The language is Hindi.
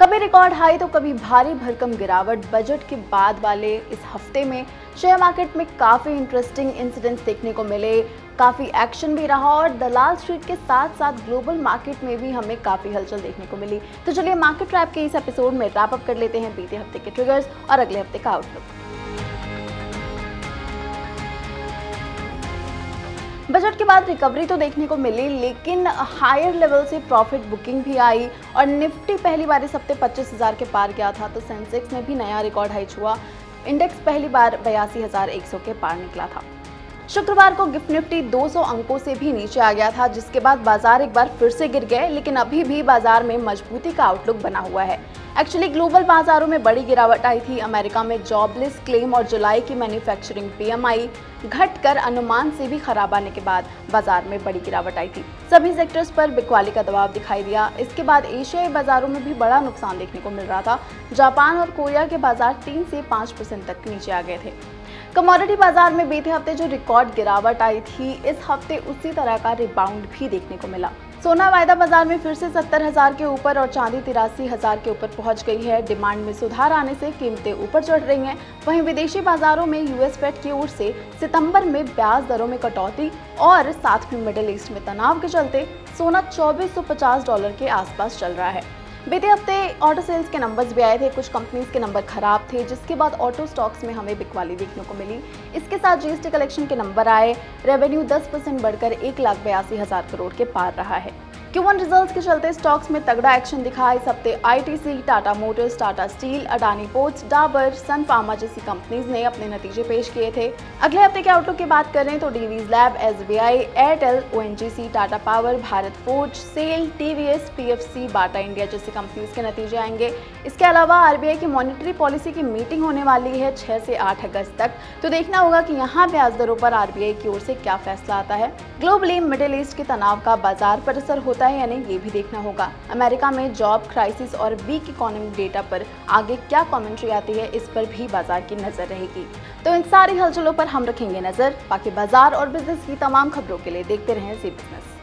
कभी रिकॉर्ड हाई तो कभी भारी भरकम गिरावट। बजट के बाद वाले इस हफ्ते में शेयर मार्केट में काफ़ी इंटरेस्टिंग इंसिडेंट्स देखने को मिले, काफ़ी एक्शन भी रहा और दलाल स्ट्रीट के साथ साथ ग्लोबल मार्केट में भी हमें काफ़ी हलचल देखने को मिली। तो चलिए मार्केट रैप के इस एपिसोड में रैप अप कर लेते हैं बीते हफ्ते के ट्रिगर्स और अगले हफ्ते का आउटलुक। बजट के बाद रिकवरी तो देखने को मिली, लेकिन हायर लेवल से प्रॉफिट बुकिंग भी आई और निफ्टी पहली बार इस हफ्ते 25,000 के पार गया था, तो सेंसेक्स में भी नया रिकॉर्ड हाई छुआ। इंडेक्स पहली बार 82,100 के पार निकला था। शुक्रवार को गिफ्ट निफ्टी 200 अंकों से भी नीचे आ गया था, जिसके बाद बाजार एक बार फिर से गिर गए, लेकिन अभी भी बाजार में मजबूती का आउटलुक बना हुआ है। एक्चुअली ग्लोबल बाजारों में बड़ी गिरावट आई थी। अमेरिका में जॉबलेस क्लेम और जुलाई की मैन्युफैक्चरिंग पीएमआई घटकर अनुमान से भी खराब आने के बाद बाजार में बड़ी गिरावट आई थी। सभी सेक्टर्स पर बिकवाली का दबाव दिखाई दिया। इसके बाद एशियाई बाजारों में भी बड़ा नुकसान देखने को मिल रहा था। जापान और कोरिया के बाजार 3 से 5% तक नीचे आ गए थे। कमोडिटी बाजार में बीते हफ्ते जो रिकॉर्ड गिरावट आई थी, इस हफ्ते उसी तरह का रिबाउंड भी देखने को मिला। सोना वायदा बाजार में फिर से 70,000 के ऊपर और चांदी 83,000 के ऊपर पहुंच गई है। डिमांड में सुधार आने से कीमतें ऊपर चढ़ रही हैं। वहीं विदेशी बाजारों में यूएस फेड की ओर से सितंबर में ब्याज दरों में कटौती और साथ में मिडिल ईस्ट में तनाव के चलते सोना $2450 के आसपास चल रहा है। बीते हफ्ते ऑटो सेल्स के नंबर्स भी आए थे। कुछ कंपनीज के नंबर खराब थे, जिसके बाद ऑटो स्टॉक्स में हमें बिकवाली देखने को मिली। इसके साथ जीएसटी कलेक्शन के नंबर आए। रेवेन्यू 10% बढ़कर 1,82,000 करोड़ के पार रहा है। Q1 रिजल्ट्स के चलते स्टॉक्स में तगड़ा एक्शन दिखा। इस हफ्ते ITC, Tata Motors, Tata Steel, Adani Ports, Dabur, Sun Pharma जैसी कंपनीज ने अपने नतीजे पेश किए थे। अगले हफ्ते के आउटलुक की बात करें तो Divi's Lab, SBI, Airtel, ONGC, Tata Power, Bharat Forge, SAIL, TVS, PFC, Bata India जैसी कंपनीज के नतीजे आएंगे। इसके अलावा आरबीआई की मॉनेटरी पॉलिसी की मीटिंग होने वाली है 6 से 8 अगस्त तक, तो देखना होगा कि यहाँ ब्याज दरों पर आरबीआई की ओर से क्या फैसला आता है। ग्लोबली मिडिल ईस्ट के तनाव का बाजार पर असर होता है या नहीं, ये भी देखना होगा। अमेरिका में जॉब क्राइसिस और वीक इकोनॉमिक डेटा पर आगे क्या कमेंट्री आती है, इस पर भी बाजार की नजर रहेगी। तो इन सारी हलचलों पर हम रखेंगे नजर। बाकी बाजार और बिजनेस की तमाम खबरों के लिए देखते रहें ज़ी बिजनेस।